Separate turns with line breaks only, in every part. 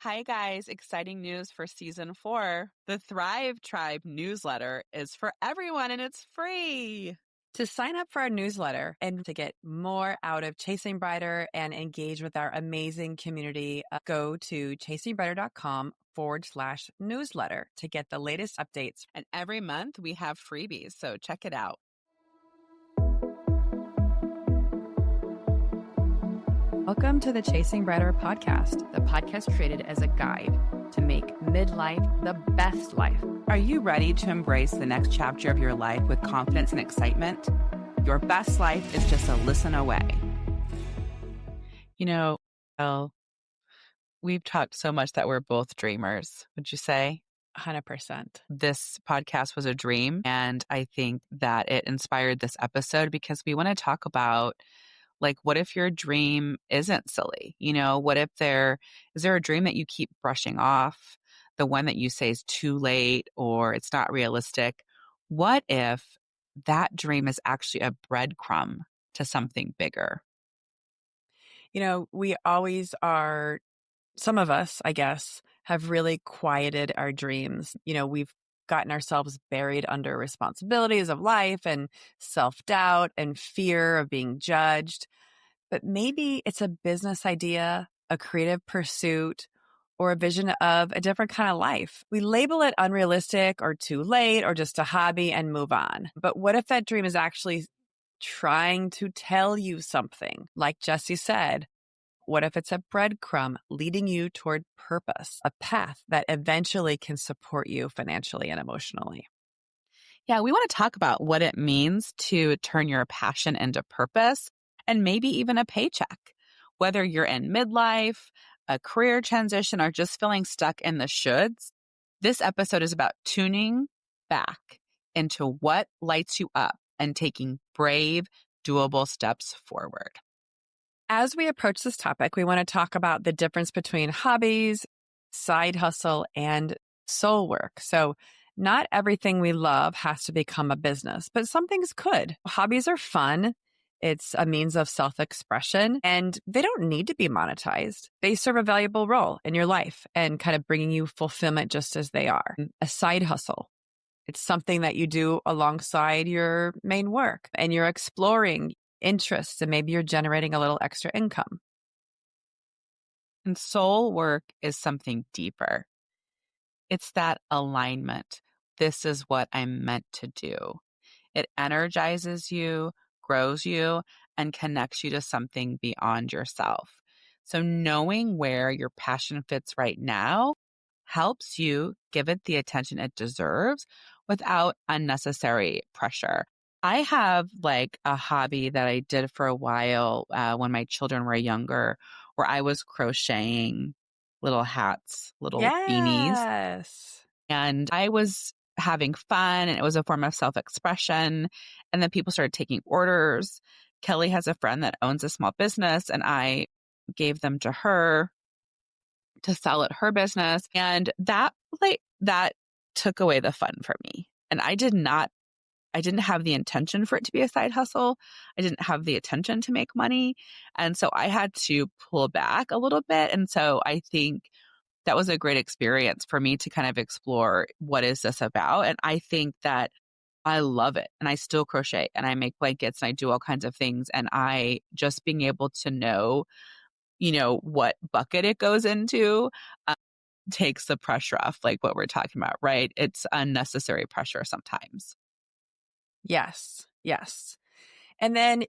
Hi, guys. Exciting news for season 4. The Thrive Tribe newsletter is for everyone and it's free.
To sign up for our newsletter and to get more out of Chasing Brighter and engage with our amazing community, go to chasingbrighter.com/newsletter to get the latest updates.
And every month we have freebies, so check it out.
Welcome to the Chasing Brighter podcast, the podcast created as a guide to make midlife the best life.
Are you ready to embrace the next chapter of your life with confidence and excitement? Your best life is just a listen away.
You know, well, we've talked so much that we're both dreamers, would you say?
100%.
This podcast was a dream, and I think that it inspired this episode because we want to talk about, like, what if your dream isn't silly? What if is there a dream that you keep brushing off? The one that you say is too late or it's not realistic? What if that dream is actually a breadcrumb to something bigger?
We always are, some of us, I guess, have really quieted our dreams. We've gotten ourselves buried under responsibilities of life and self-doubt and fear of being judged. But maybe it's a business idea, a creative pursuit, or a vision of a different kind of life. We label it unrealistic or too late or just a hobby and move on. But what if that dream is actually trying to tell you something? Like Jesse said, what if it's a breadcrumb leading you toward purpose, a path that eventually can support you financially and emotionally?
Yeah, we want to talk about what it means to turn your passion into purpose and maybe even a paycheck. Whether you're in midlife, a career transition, or just feeling stuck in the shoulds, this episode is about tuning back into what lights you up and taking brave, doable steps forward.
As we approach this topic, we want to talk about the difference between hobbies, side hustle, and soul work. So not everything we love has to become a business, but some things could. Hobbies are fun. It's a means of self-expression, and they don't need to be monetized. They serve a valuable role in your life and kind of bringing you fulfillment just as they are. A side hustle, it's something that you do alongside your main work, and you're exploring interests, and maybe you're generating a little extra income.
And soul work is something deeper. It's that alignment. This is what I'm meant to do. It energizes you, grows you, and connects you to something beyond yourself. So knowing where your passion fits right now helps you give it the attention it deserves without unnecessary pressure. I have like a hobby that I did for a while when my children were younger, where I was crocheting little hats, little beanies.
Yes.
And I was having fun, and it was a form of self-expression. And then people started taking orders. Kelly has a friend that owns a small business, and I gave them to her to sell at her business. And that took away the fun for me. And I didn't have the intention for it to be a side hustle. I didn't have the intention to make money. And so I had to pull back a little bit. And so I think that was a great experience for me to kind of explore, what is this about? And I think that I love it. And I still crochet and I make blankets and I do all kinds of things. And I just being able to know, what bucket it goes into takes the pressure off, like what we're talking about, right? It's unnecessary pressure sometimes.
Yes. Yes. And then,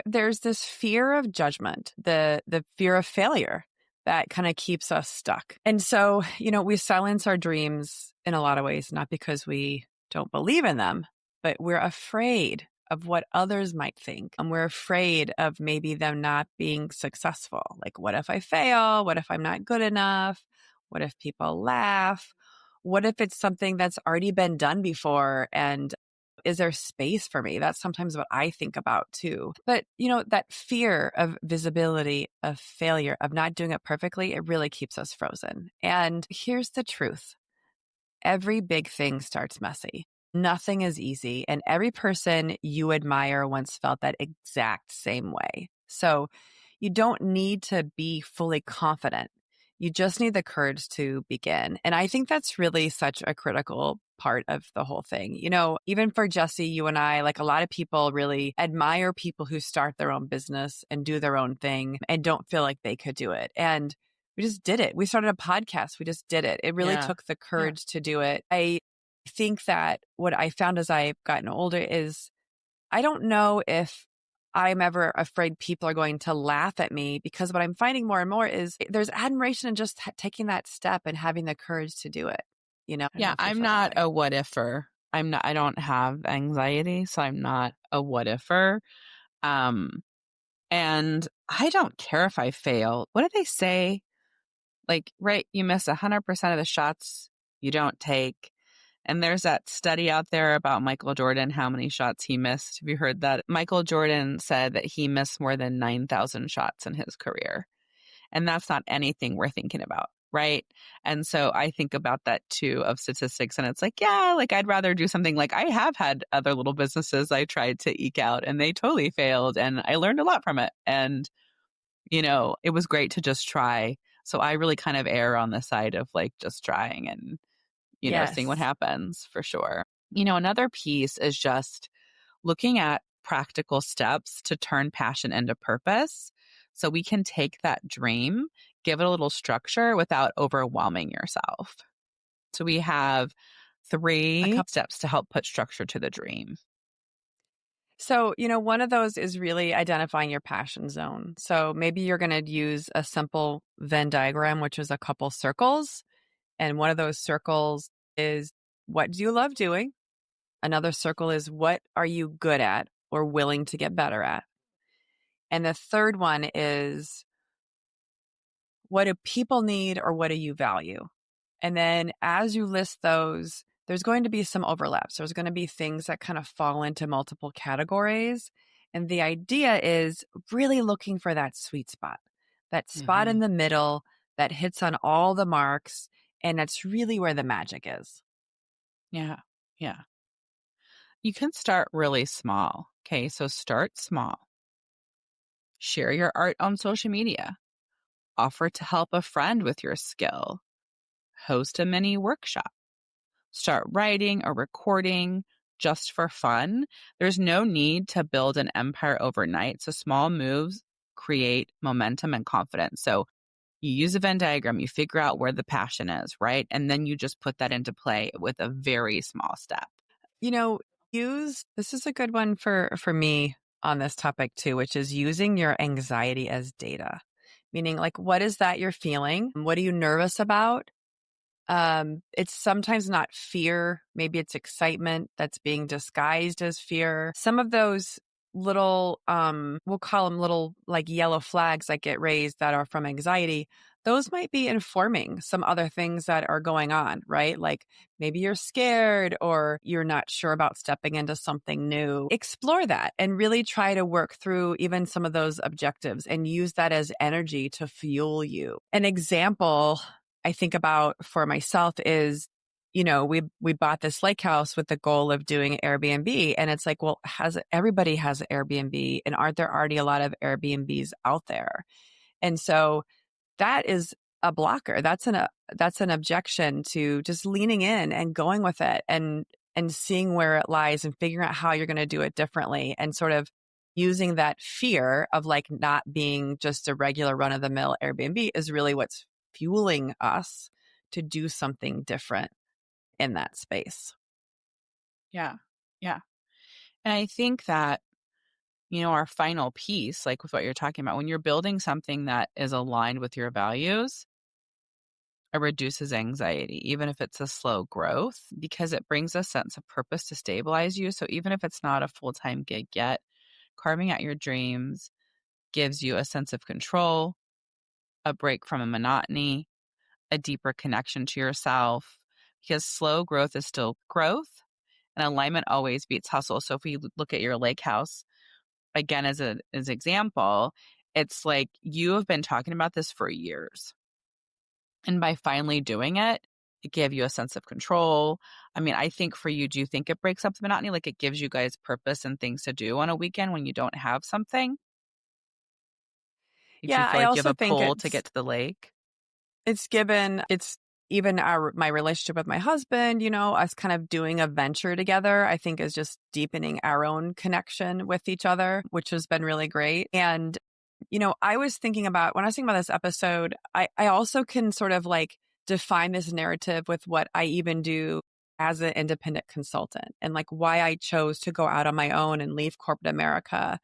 there's this fear of judgment, the fear of failure that kind of keeps us stuck. And so, we silence our dreams in a lot of ways, not because we don't believe in them, but we're afraid of what others might think. And we're afraid of maybe them not being successful. Like, what if I fail? What if I'm not good enough? What if people laugh? What if it's something that's already been done before? And is there space for me? That's sometimes what I think about too. But, that fear of visibility, of failure, of not doing it perfectly, it really keeps us frozen. And here's the truth. Every big thing starts messy. Nothing is easy. And every person you admire once felt that exact same way. So you don't need to be fully confident. You just need the courage to begin. And I think that's really such a critical part of the whole thing. You know, even for Jesse, you and I, like a lot of people really admire people who start their own business and do their own thing and don't feel like they could do it. And we just did it. We started a podcast. We just did it. It really
Yeah.
took the courage to do it. I think that what I found as I've gotten older is I don't know if I'm ever afraid people are going to laugh at me, because what I'm finding more and more is there's admiration in just taking that step and having the courage to do it. You know, I don't know
Yeah,
if you
I'm
feel that
not
way.
a what ifer. I don't have anxiety, so I'm not a what ifer. Um, and I don't care if I fail. What do they say? Like, right, you miss 100% of the shots you don't take. And there's that study out there about Michael Jordan, how many shots he missed. Have you heard that? Michael Jordan said that he missed more than 9,000 shots in his career. And that's not anything we're thinking about, right? And so I think about that too of statistics. And it's like, yeah, like I'd rather do something like I have had other little businesses I tried to eke out and they totally failed. And I learned a lot from it. And, it was great to just try. So I really kind of err on the side of like just trying and, seeing what
Yes.
happens for sure. Another piece is just looking at practical steps to turn passion into purpose. So we can take that dream, give it a little structure without overwhelming yourself. So we have
A
three
couple.
steps to help put structure to the dream.
So, one of those is really identifying your passion zone. So maybe you're going to use a simple Venn diagram, which is a couple circles. And one of those circles is, what do you love doing? Another circle is, what are you good at or willing to get better at? And the third one is, what do people need or what do you value? And then as you list those, there's going to be some overlaps. There's going to be things that kind of fall into multiple categories. And the idea is really looking for that sweet spot, that spot in the middle that hits on all the marks. And that's really where the magic is.
Yeah. Yeah. You can start really small. Okay. So start small. Share your art on social media. Offer to help a friend with your skill. Host a mini workshop. Start writing or recording just for fun. There's no need to build an empire overnight. So small moves create momentum and confidence. So you use a Venn diagram, you figure out where the passion is, right? And then you just put that into play with a very small step.
This is a good one for me on this topic too, which is using your anxiety as data. Meaning, like, what is that you're feeling? What are you nervous about? It's sometimes not fear. Maybe it's excitement that's being disguised as fear. Some of those little, we'll call them little like yellow flags that get raised that are from anxiety. Those might be informing some other things that are going on, right? Like maybe you're scared or you're not sure about stepping into something new. Explore that and really try to work through even some of those objectives and use that as energy to fuel you. An example I think about for myself is, we bought this lake house with the goal of doing Airbnb. And it's like, well, everybody has an Airbnb, and aren't there already a lot of Airbnbs out there? And so that is a blocker. That's an objection to just leaning in and going with it and seeing where it lies and figuring out how you're going to do it differently, and sort of using that fear of like not being just a regular run of the mill Airbnb is really what's fueling us to do something different in that space.
Yeah. Yeah. And I think that, our final piece, like with what you're talking about, when you're building something that is aligned with your values, it reduces anxiety, even if it's a slow growth, because it brings a sense of purpose to stabilize you. So even if it's not a full-time gig yet, carving out your dreams gives you a sense of control, a break from a monotony, a deeper connection to yourself, because slow growth is still growth and alignment always beats hustle. So if we look at your lake house, again, as an example, it's like you have been talking about this for years. And by finally doing it, it gave you a sense of control. I mean, I think for you, do you think it breaks up the monotony? Like it gives you guys purpose and things to do on a weekend when you don't have something? Do you
Yeah,
feel
I
like you have
also
a
think
pull to
it's
get to the lake?
It's even my relationship with my husband, us kind of doing a venture together, I think is just deepening our own connection with each other, which has been really great. And, I was thinking about, when I was thinking about this episode, I also can sort of like define this narrative with what I even do as an independent consultant and like why I chose to go out on my own and leave corporate America.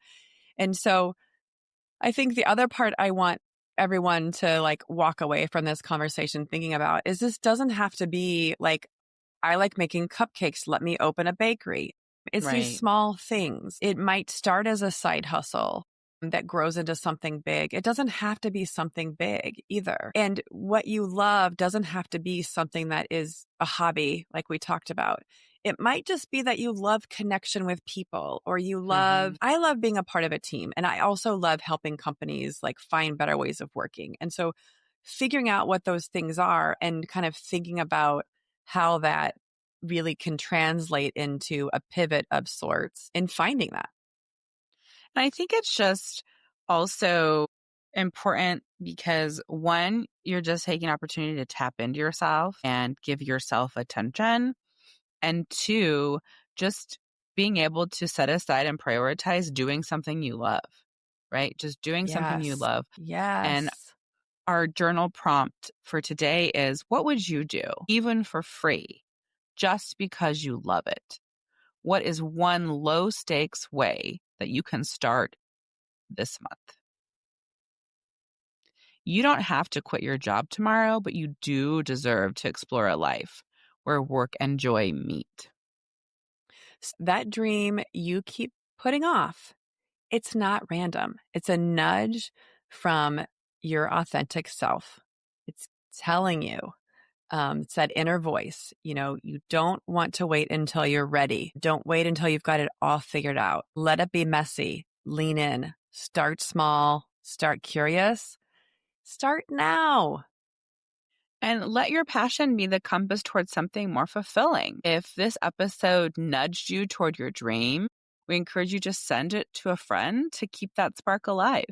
And so I think the other part I want everyone to like walk away from this conversation thinking about is this doesn't have to be like, I like making cupcakes. Let me open a bakery. It's these
Right.
small things. It might start as a side hustle that grows into something big. It doesn't have to be something big either. And what you love doesn't have to be something that is a hobby, like we talked about. It might just be that you love connection with people, or I love being a part of a team. And I also love helping companies like find better ways of working. And so figuring out what those things are and kind of thinking about how that really can translate into a pivot of sorts and finding that.
And I think it's just also important because one, you're just taking an opportunity to tap into yourself and give yourself attention. And two, just being able to set aside and prioritize doing something you love, right? Just doing something you
Yes.
love. And
Yes.
our journal prompt for today is, what would you do, even for free, just because you love it? What is one low stakes way that you can start this month? You don't have to quit your job tomorrow, but you do deserve to explore a life where work and joy meet.
That dream you keep putting off, it's not random. It's a nudge from your authentic self. It's telling you, it's that inner voice. You don't want to wait until you're ready. Don't wait until you've got it all figured out. Let it be messy. Lean in. Start small. Start curious. Start now.
And let your passion be the compass towards something more fulfilling. If this episode nudged you toward your dream, we encourage you to send it to a friend to keep that spark alive.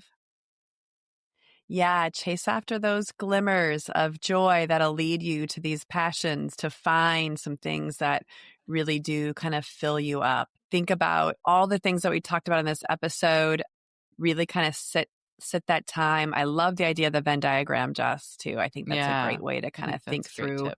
Yeah, chase after those glimmers of joy that'll lead you to these passions, to find some things that really do kind of fill you up. Think about all the things that we talked about in this episode. Really kind of sit that time. I love the idea of the Venn diagram, Jess, too. I think that's a great way to kind of think through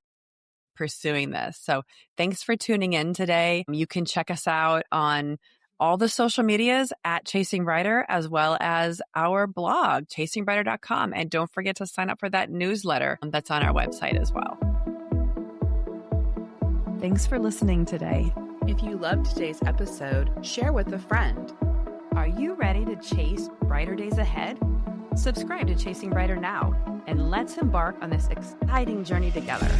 pursuing this. So thanks for tuning in today. You can check us out on all the social medias at Chasing Brighter, as well as our blog, chasingbrighter.com. And don't forget to sign up for that newsletter that's on our website as well.
Thanks for listening today.
If you loved today's episode, share with a friend.
Are you ready to chase brighter days ahead? Subscribe to Chasing Brighter now, and let's embark on this exciting journey together.